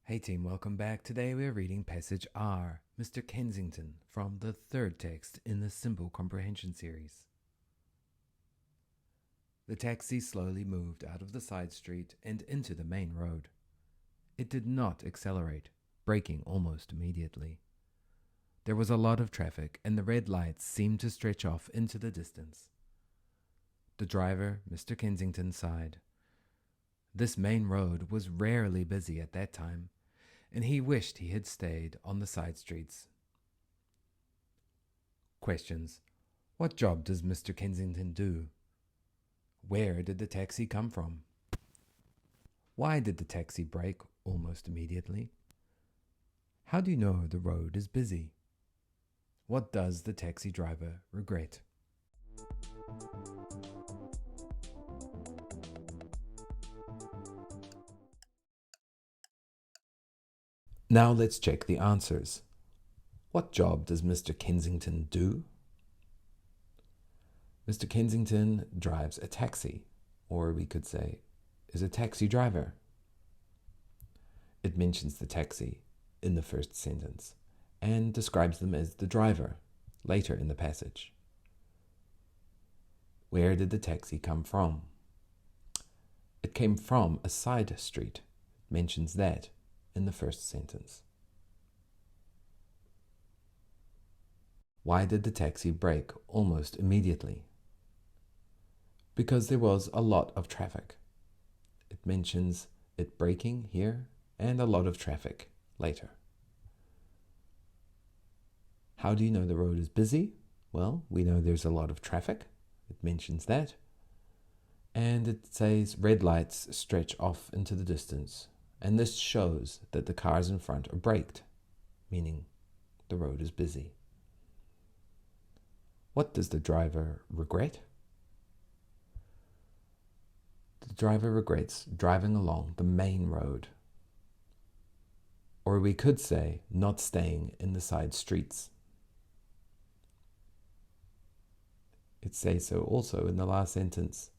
Hey team, welcome back. Today we're reading passage R, Mr. Kensington, from the third text in the Simple Comprehension series. The taxi slowly moved out of the side street and into the main road. It did not accelerate, braking almost immediately. There was a lot of traffic and the red lights seemed to stretch off into the distance. The driver, Mr. Kensington, sighed. This main road was rarely busy at that time, and he wished he had stayed on the side streets. Questions. What job does Mr. Kensington do? Where did the taxi come from? Why did the taxi brake almost immediately? How do you know the road is busy? What does the taxi driver regret? Now let's check the answers. What job does Mr. Kensington do? Mr. Kensington drives a taxi, or we could say, is a taxi driver. It mentions the taxi in the first sentence and describes them as the driver later in the passage. Where did the taxi come from? It came from a side street. It mentions that in the first sentence. Why did the taxi brake almost immediately? Because there was a lot of traffic. It mentions it braking here and a lot of traffic later. How do you know the road is busy? Well, we know there's a lot of traffic. It mentions that. And it says red lights stretch off into the distance. And this shows that the cars in front are braked, meaning the road is busy. What does the driver regret? The driver regrets driving along the main road. Or we could say not staying in the side streets. It says so also in the last sentence.